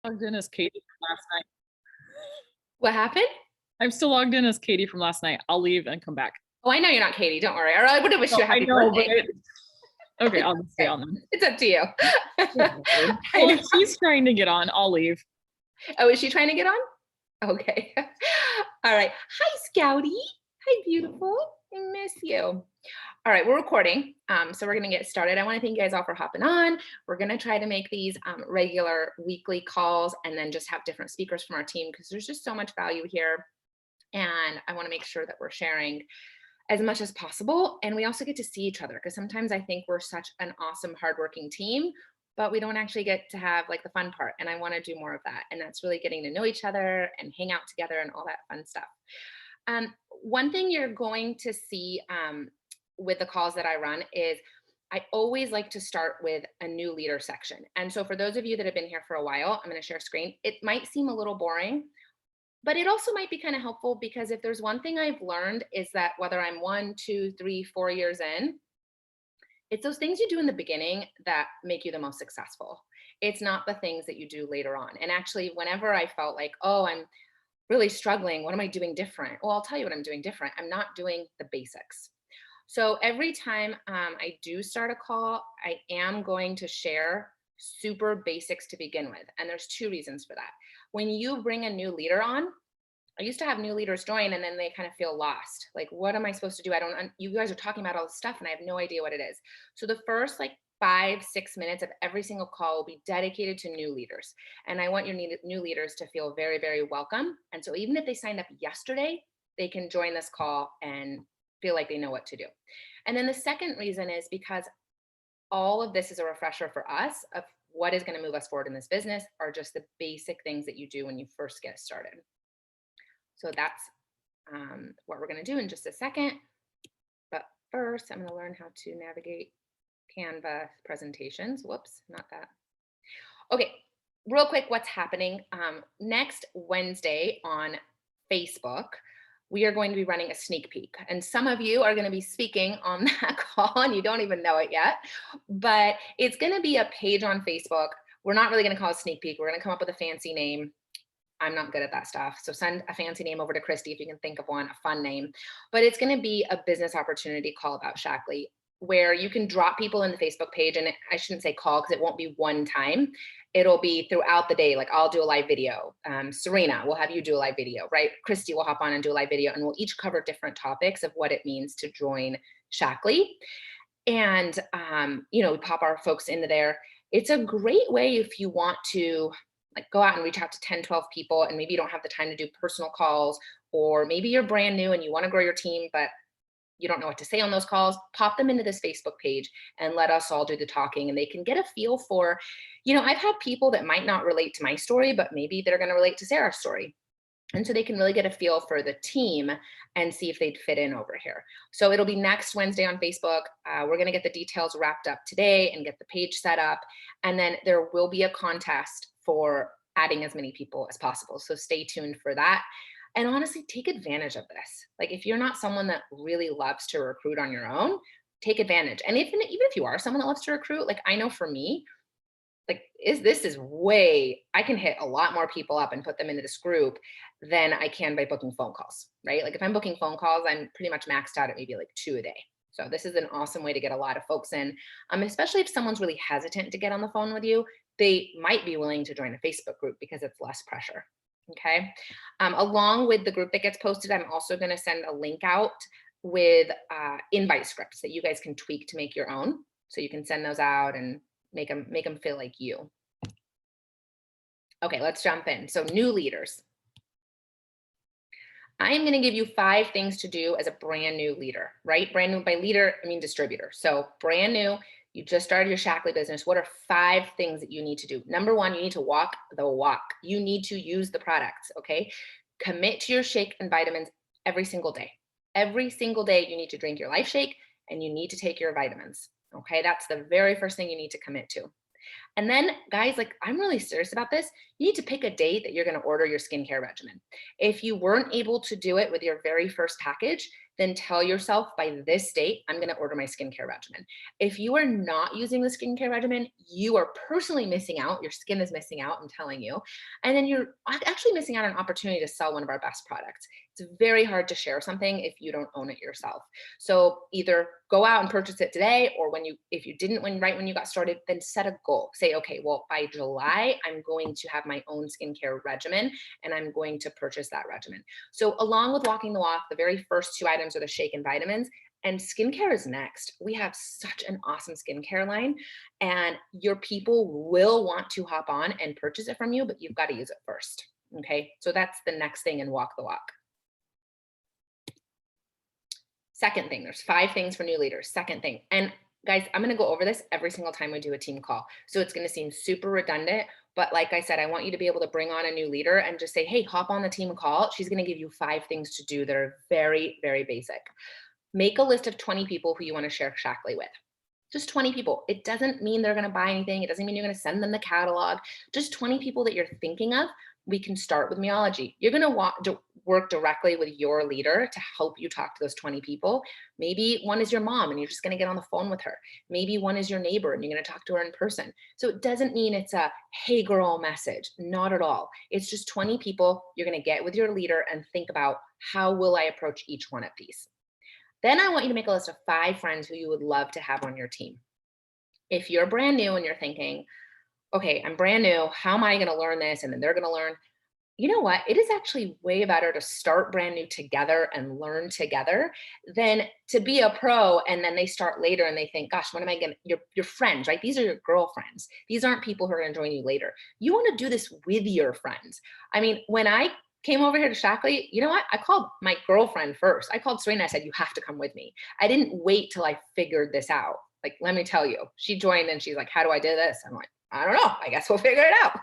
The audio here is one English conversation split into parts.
Logged in as Katie from last night. What happened? I'm still logged in as Katie from last night. I'll leave and come back. Oh, I know you're not Katie. Don't worry. Or I would have wished No, you a I happy know, but birthday. okay, I'll just stay Okay. on then. It's up to you. Well, if she's trying to get on, I'll leave. Oh, is she trying to get on? Okay. All right. Hi, Scouty. Hi, beautiful. I miss you. All right, we're recording. So we're going to get started. I want to thank you guys all for hopping on. We're going to try to make these regular weekly calls and then just have different speakers from our team because there's just so much value here. And I want to make sure that we're sharing as much as possible. And we also get to see each other because sometimes I think we're such an awesome, hardworking team, but we don't actually get to have like the fun part. And I want to do more of that. And that's really getting to know each other and hang out together and all that fun stuff. One thing you're going to see with the calls that I run is I always like to start with a new leader section. And so for those of you that have been here for a while, I'm going to share screen. It might seem a little boring, but it also might be kind of helpful because if there's one thing I've learned is that whether I'm 1, 2, 3, 4 years in, it's those things you do in the beginning that make you the most successful. It's not the things that you do later on. And actually, whenever I felt like, oh, I'm really struggling, what am I doing different? Well, I'll tell you what I'm doing different. I'm not doing the basics. So every time I do start a call, I am going to share super basics to begin with. And there's two reasons for that. When you bring a new leader on, I used to have new leaders join and then they kind of feel lost. Like, what am I supposed to do? You guys are talking about all this stuff and I have no idea what it is. So the first like 5, 6 minutes of every single call will be dedicated to new leaders. And I want your new leaders to feel very, very welcome. And so even if they signed up yesterday, they can join this call and feel like they know what to do. And then the second reason is because all of this is a refresher for us of what is going to move us forward in this business are just the basic things that you do when you first get started. So that's what we're going to do in just a second. But first, I'm going to learn how to navigate Canva presentations. Whoops, not that. Okay, real quick, what's happening? Next Wednesday on Facebook, we are going to be running a sneak peek. And some of you are going to be speaking on that call and you don't even know it yet. But it's going to be a page on Facebook. We're not really going to call it sneak peek. We're going to come up with a fancy name. I'm not good at that stuff. So send a fancy name over to Christy if you can think of one, a fun name. But it's going to be a business opportunity call about Shackley where you can drop people in the Facebook page. And I shouldn't say call because it won't be one time. It'll be throughout the day. Like I'll do a live video. Serena, we'll have you do a live video, right? Christy will hop on and do a live video and we'll each cover different topics of what it means to join Shackley. And, we pop our folks into there. It's a great way if you want to like go out and reach out to 10, 12 people and maybe you don't have the time to do personal calls or maybe you're brand new and you want to grow your team, but you don't know what to say on those calls, pop them into this Facebook page and let us all do the talking and they can get a feel for, I've had people that might not relate to my story, but maybe they're going to relate to Sarah's story. And so they can really get a feel for the team and see if they'd fit in over here. So it'll be next Wednesday on Facebook. We're going to get the details wrapped up today and get the page set up. And then there will be a contest for adding as many people as possible. So stay tuned for that. And honestly, take advantage of this. Like if you're not someone that really loves to recruit on your own, take advantage. And even if you are someone that loves to recruit, like I know for me, this is way, I can hit a lot more people up and put them into this group than I can by booking phone calls, right? Like if I'm booking phone calls, I'm pretty much maxed out at maybe like 2 a day. So this is an awesome way to get a lot of folks in, especially if someone's really hesitant to get on the phone with you, they might be willing to join a Facebook group because it's less pressure. Okay. Along with the group that gets posted, I'm also going to send a link out with invite scripts that you guys can tweak to make your own. So you can send those out and make them feel like you. Okay, let's jump in. So new leaders. I am going to give you 5 things to do as a brand new leader, right? Brand new, by leader, I mean distributor. So brand new, you just started your Shackley business. What are 5 things that you need to do? Number 1, you need to walk the walk. You need to use the products, okay? Commit to your shake and vitamins every single day. Every single day you need to drink your Life Shake and you need to take your vitamins, okay? That's the very first thing you need to commit to. And then guys, like I'm really serious about this. You need to pick a date that you're going to order your skincare regimen. If you weren't able to do it with your very first package, then tell yourself by this date, I'm going to order my skincare regimen. If you are not using the skincare regimen, you are personally missing out. Your skin is missing out, I'm telling you. And then you're actually missing out on an opportunity to sell one of our best products. It's very hard to share something if you don't own it yourself. So either go out and purchase it today, or if you didn't right when you got started, then set a goal. Say, okay, well, by July, I'm going to have my own skincare regimen and I'm going to purchase that regimen. So along with walking the walk, the very first two items are the shake and vitamins, and skincare is next. We have such an awesome skincare line, and your people will want to hop on and purchase it from you, but you've got to use it first. Okay, so that's the next thing in walk the walk. Second thing, there's 5 things for new leaders. Second thing, and guys, I'm going to go over this every single time we do a team call. So it's going to seem super redundant, but like I said, I want you to be able to bring on a new leader and just say, hey, hop on the team call. She's going to give you 5 things to do that are very, very basic. Make a list of 20 people who you want to share Shaklee with. Just 20 people. It doesn't mean they're going to buy anything. It doesn't mean you're going to send them the catalog. Just 20 people that you're thinking of. We can start with Meology. You're going to work directly with your leader to help you talk to those 20 people. Maybe one is your mom and you're just going to get on the phone with her. Maybe one is your neighbor and you're going to talk to her in person. So it doesn't mean it's a hey girl message. Not at all. It's just 20 people you're going to get with your leader and think about, how will I approach each one of these? Then I want you to make a list of 5 friends who you would love to have on your team. If you're brand new and you're thinking, okay, I'm brand new, how am I going to learn this? And then they're going to learn. You know what? It is actually way better to start brand new together and learn together than to be a pro and then they start later and they think, gosh, what am I going to, your friends, right? These are your girlfriends. These aren't people who are going to join you later. You want to do this with your friends. I mean, when I came over here to Shaklee, you know what? I called my girlfriend first. I called Serena. I said, you have to come with me. I didn't wait till I figured this out. Like, let me tell you, she joined and she's like, how do I do this? I'm like, I don't know. I guess we'll figure it out.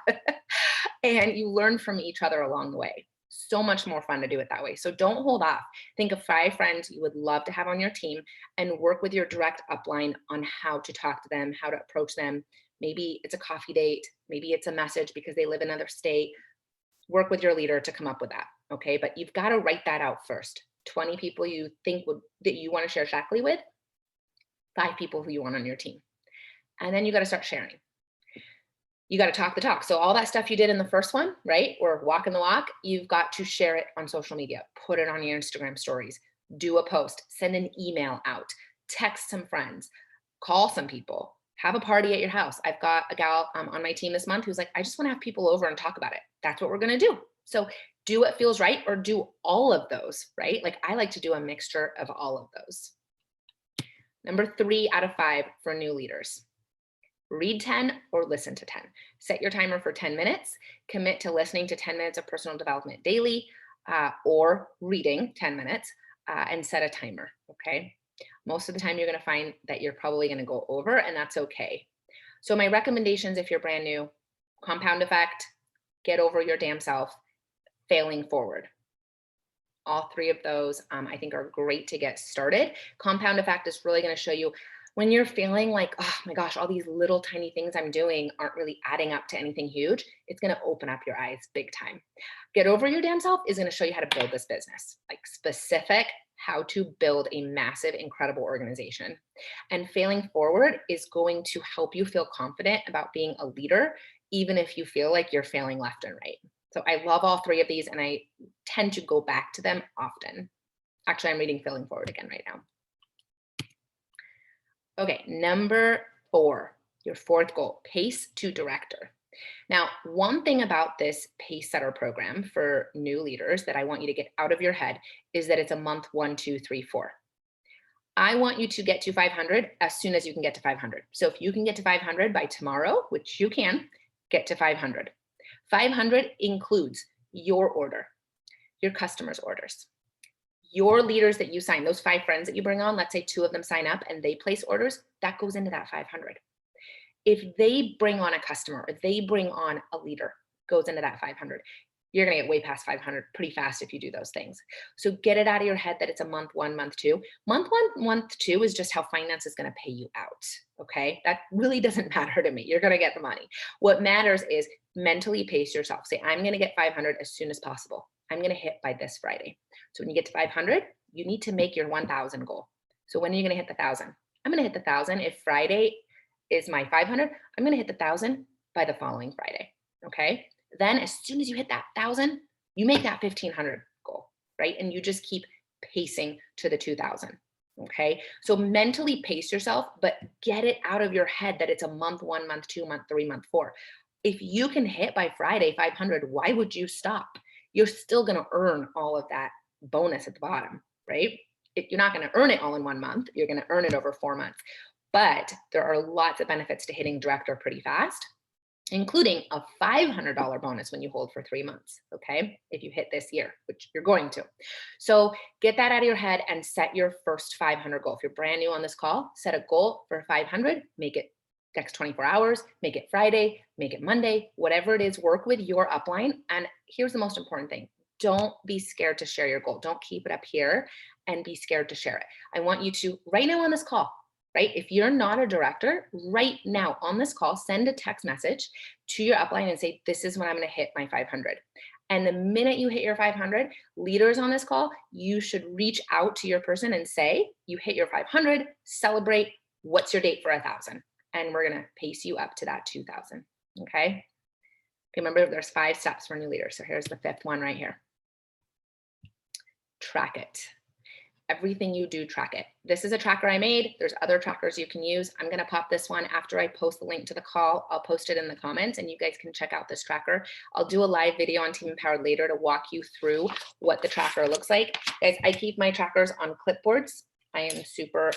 And you learn from each other along the way. So much more fun to do it that way. So don't hold off. Think of 5 friends you would love to have on your team and work with your direct upline on how to talk to them, how to approach them. Maybe it's a coffee date. Maybe it's a message because they live in another state. Work with your leader to come up with that. Okay. But you've got to write that out first. 20 people you think that you want to share Shaklee with, 5 people who you want on your team. And then you got to start sharing. You got to talk the talk. So all that stuff you did in the first one, right? Or walking the walk, you've got to share it on social media, put it on your Instagram stories, do a post, send an email out, text some friends, call some people, have a party at your house. I've got a gal on my team this month who's like, I just want to have people over and talk about it. That's what we're going to do. So do what feels right, or do all of those, right? Like I like to do a mixture of all of those. Number 3 out of 5 for new leaders. Read 10 or listen to 10. Set your timer for 10 minutes. Commit to listening to 10 minutes of personal development daily, or reading 10 minutes, and set a timer, okay? Most of the time you're gonna find that you're probably gonna go over, and that's okay. So my recommendations, if you're brand new: compound effect, get over your damn self, failing forward. All 3 of those I think are great to get started. Compound effect is really gonna show you when you're feeling like, oh my gosh, all these little tiny things I'm doing aren't really adding up to anything huge. It's going to open up your eyes big time. Get over your damn self is going to show you how to build this business, like specific how to build a massive, incredible organization. And failing forward is going to help you feel confident about being a leader, even if you feel like you're failing left and right. So I love all 3 of these and I tend to go back to them often. Actually, I'm reading Failing Forward again right now. Okay, number 4, your 4th goal, pace to director. Now, one thing about this pace setter program for new leaders that I want you to get out of your head is that it's a month 1, 2, 3, 4. I want you to get to 500 as soon as you can get to 500. So if you can get to 500 by tomorrow, which you can, get to 500. 500 includes your order, your customers' orders, your leaders that you sign, those 5 friends that you bring on, let's say 2 of them sign up and they place orders, that goes into that 500. If they bring on a customer or they bring on a leader, goes into that 500. You're going to get way past 500 pretty fast if you do those things. So get it out of your head that it's a month 1, month 2. Month 1, month 2 is just how finance is going to pay you out. Okay. That really doesn't matter to me. You're going to get the money. What matters is mentally pace yourself. Say, I'm going to get 500 as soon as possible. I'm going to hit by this Friday. So when you get to 500, you need to make your 1,000 goal. So when are you going to hit the 1,000? I'm going to hit the 1,000. If Friday is my 500, I'm going to hit the 1,000 by the following Friday. Okay. Then as soon as you hit that 1,000, you make that 1,500 goal, right? And you just keep pacing to the 2,000. Okay. So mentally pace yourself, but get it out of your head that it's a month, 1 month, 2 month, 3 month, 4. If you can hit by Friday 500, why would you stop? You're still going to earn all of that bonus at the bottom, right? You're not going to earn it all in 1 month. You're going to earn it over 4 months. But there are lots of benefits to hitting director pretty fast, including a $500 bonus when you hold for 3 months, okay? If you hit this year, which you're going to. So get that out of your head and set your first 500 goal. If you're brand new on this call, set a goal for 500, make it next 24 hours, make it Friday, make it Monday, whatever it is, work with your upline. And here's the most important thing. Don't be scared to share your goal. Don't keep it up here and be scared to share it. I want you to, right now on this call, right? If you're not a director, right now on this call, send a text message to your upline and say, this is when I'm going to hit my 500. And the minute you hit your 500, leaders on this call, you should reach out to your person and say, you hit your 500, celebrate, what's your date for 1,000? And we're going to pace you up to that 2,000. Okay. Remember, there's 5 steps for new leaders. So here's the 5th one right here. Track it. Everything you do, track it. This is a tracker I made. There's other trackers you can use. I'm going to pop this one after I post the link to the call. I'll post it in the comments and you guys can check out this tracker. I'll do a live video on Team Empowered later to walk you through what the tracker looks like. Guys, I keep my trackers on clipboards. I am super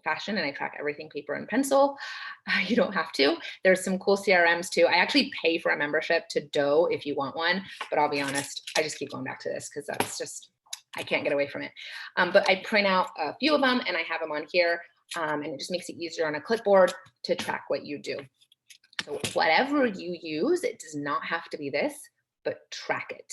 old-fashioned and I track everything paper and pencil. You don't have to. There's some cool CRMs too. I actually pay for a membership to Doe if you want one, but I'll be honest, I just keep going back to this because that's just, I can't get away from it. But I print out a few of them and I have them on here and it just makes it easier on a clipboard to track what you do. So whatever you use, it does not have to be this, but track it.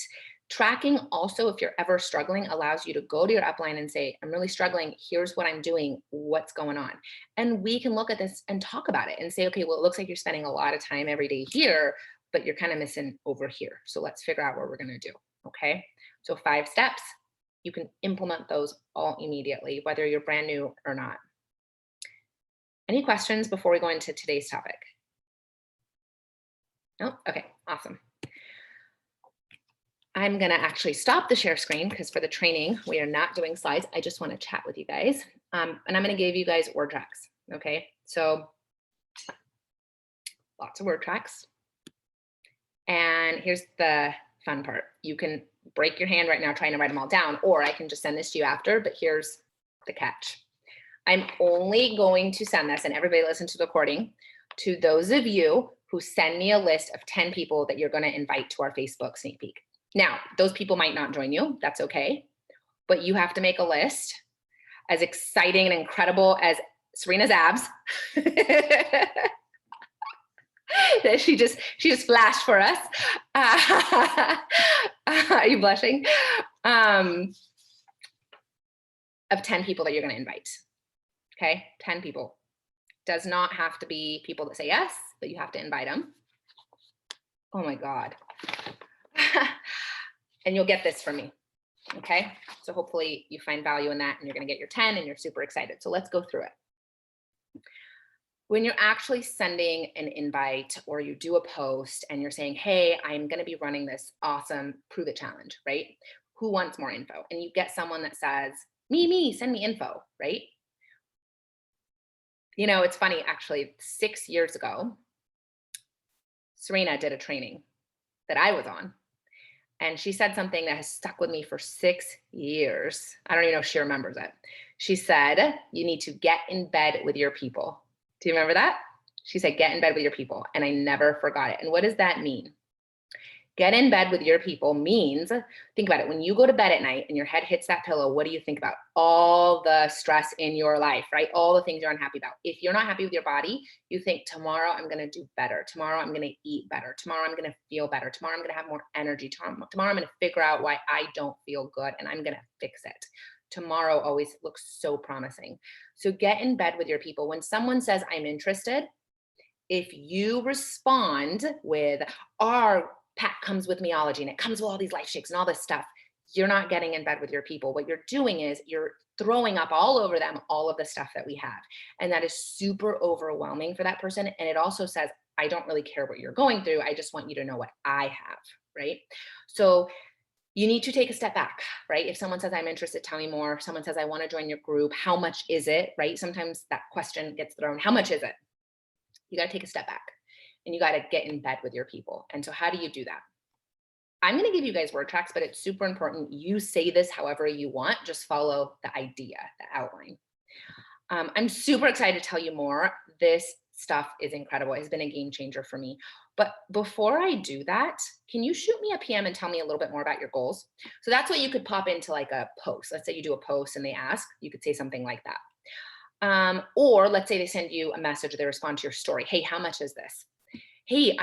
Tracking also, if you're ever struggling, allows you to go to your upline and say, I'm really struggling. Here's what I'm doing. What's going on? And we can look at this and talk about it and say, okay, well, it looks like you're spending a lot of time every day here, but you're kind of missing over here. So let's figure out what we're going to do. Okay. So 5 steps. You can implement those all immediately, whether you're brand new or not. Any questions before we go into today's topic? No? Okay, awesome. I'm going to actually stop the share screen because for the training, we are not doing slides. I just want to chat with you guys. And I'm going to give you guys word tracks. Okay, so lots of word tracks. And here's the fun part. You can break your hand right now trying to write them all down, or I can just send this to you after, but here's the catch. I'm only going to send this, and everybody listen to the recording, to those of you who send me a list of 10 people that you're going to invite to our Facebook sneak peek. Now, those people might not join you. That's okay. But you have to make a list as exciting and incredible as Serena's abs. That she just flashed for us. Are you blushing? Of 10 people that you're going to invite. Okay, 10 people. Does not have to be people that say yes, but you have to invite them. Oh my God. And you'll get this from me. Okay, so hopefully you find value in that and you're going to get your 10 and you're super excited. So let's go through it. When you're actually sending an invite or you do a post and you're saying, hey, I'm going to be running this awesome Prove It challenge, right? Who wants more info? And you get someone that says, me, send me info, right? You know, it's funny, actually, 6 years ago, Serena did a training that I was on. And she said something that has stuck with me for 6 years. I don't even know if she remembers it. She said, you need to get in bed with your people. Do you remember that? She said, get in bed with your people. And I never forgot it. And what does that mean? Get in bed with your people means, think about it. When you go to bed at night and your head hits that pillow, what do you think about? All the stress in your life, right? All the things you're unhappy about. If you're not happy with your body, you think tomorrow I'm going to do better. Tomorrow I'm going to eat better. Tomorrow I'm going to feel better. Tomorrow I'm going to have more energy. Tomorrow I'm going to figure out why I don't feel good and I'm going to fix it. Tomorrow always looks so promising. So get in bed with your people. When someone says, I'm interested, if you respond with, our pack comes with Meology and it comes with all these life shakes and all this stuff. You're not getting in bed with your people. What you're doing is you're throwing up all over them all of the stuff that we have. And that is super overwhelming for that person. And it also says, I don't really care what you're going through. I just want you to know what I have, right? So you need to take a step back, right? If someone says, I'm interested, tell me more. If someone says, I want to join your group, how much is it, right? Sometimes that question gets thrown, how much is it? You got to take a step back and you got to get in bed with your people. And so how do you do that? I'm going to give you guys word tracks, but it's super important. You say this however you want, just follow the idea, the outline. I'm super excited to tell you more. This stuff is incredible. It's been a game changer for me. But before I do that, can you shoot me a PM and tell me a little bit more about your goals? So that's what you could pop into like a post. Let's say you do a post and they ask, you could say something like that. Or let's say they send you a message or they respond to your story. Hey, how much is this? Hey,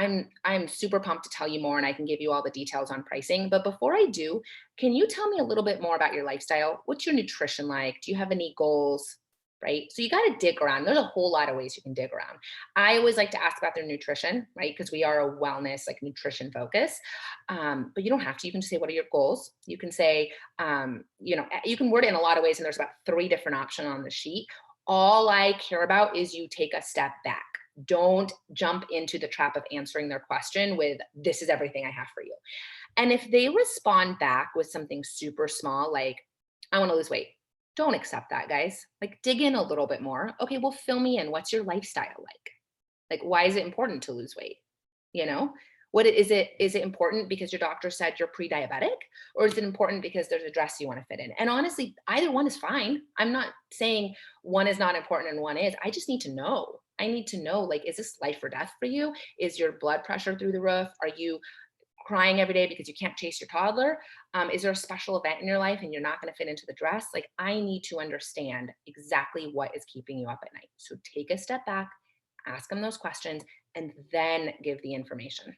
I'm super pumped to tell you more and I can give you all the details on pricing. But before I do, can you tell me a little bit more about your lifestyle? What's your nutrition like? Do you have any goals? Right? So you got to dig around. There's a whole lot of ways you can dig around. I always like to ask about their nutrition, right? Because we are a wellness, like nutrition focus. But you don't have to. You can just say, what are your goals? You can say, you can word it in a lot of ways. And there's about 3 different options on the sheet. All I care about is you take a step back. Don't jump into the trap of answering their question with, this is everything I have for you. And if they respond back with something super small, like, I want to lose weight, don't accept that, guys. Like, dig in a little bit more. Okay, well, fill me in. What's your lifestyle like? Like, why is it important to lose weight? You know, what is it? Is it important because your doctor said you're pre-diabetic, or is it important because there's a dress you want to fit in? And honestly, either one is fine. I'm not saying one is not important and one is. I just need to know. I need to know, like, is this life or death for you? Is your blood pressure through the roof? Are you crying every day because you can't chase your toddler? Is there a special event in your life and you're not going to fit into the dress? Like, I need to understand exactly what is keeping you up at night. So take a step back, ask them those questions, and then give the information.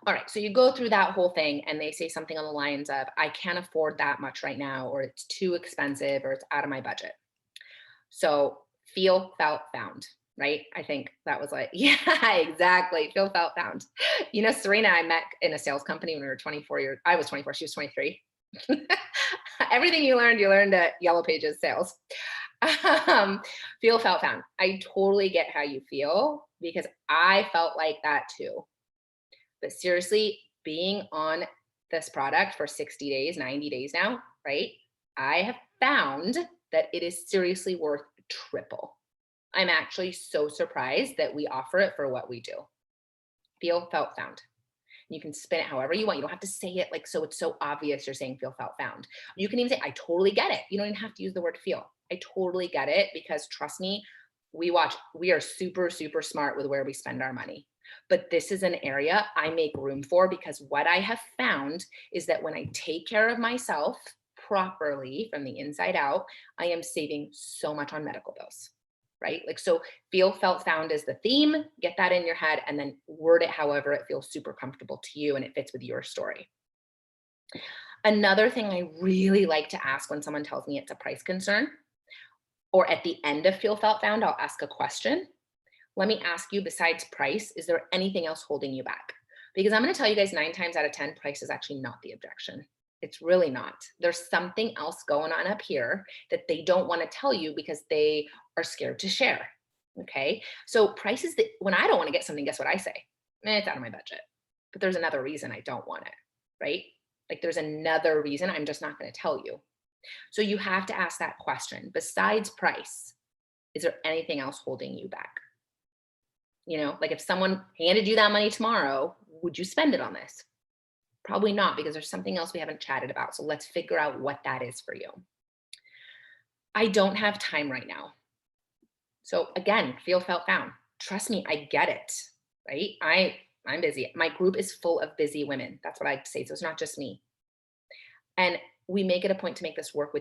All right, so you go through that whole thing and they say something on the lines of, I can't afford that much right now, or it's too expensive, or it's out of my budget. So feel, felt, found, right? I think that was like, yeah, exactly. Feel, felt, found. You know, Serena, I met in a sales company when we were 24 years. I was 24, she was 23. Everything you learned at Yellow Pages sales. Feel, felt, found. I totally get how you feel because I felt like that too. But seriously, being on this product for 60 days, 90 days now, right? I have found that it is seriously worth triple. I'm actually so surprised that we offer it for what we do. Feel, felt, found. You can spin it however you want. You don't have to say it like so it's so obvious you're saying feel, felt, found. You can even say, I totally get it. You don't even have to use the word feel. I totally get it because trust me, we are super, super smart with where we spend our money. But this is an area I make room for because what I have found is that when I take care of myself properly from the inside out, I am saving so much on medical bills, right? Like, so feel, felt, found is the theme, get that in your head and then word it however it feels super comfortable to you and it fits with your story. Another thing I really like to ask when someone tells me it's a price concern, or at the end of feel, felt, found, I'll ask a question. Let me ask you, besides price, is there anything else holding you back? Because I'm going to tell you guys 9 times out of 10, price is actually not the objection. It's really not. There's something else going on up here that they don't want to tell you because they are scared to share. Okay. So price is when I don't want to get something, guess what I say? It's out of my budget. But there's another reason I don't want it, right? Like there's another reason I'm just not going to tell you. So you have to ask that question. Besides price, is there anything else holding you back? You know, like if someone handed you that money tomorrow, would you spend it on this? Probably not, because there's something else we haven't chatted about. So let's figure out what that is for you. I don't have time right now. So again, feel, felt, found. Trust me, I get it, right? I'm busy. My group is full of busy women. That's what I'd say. So it's not just me. And we make it a point to make this work with your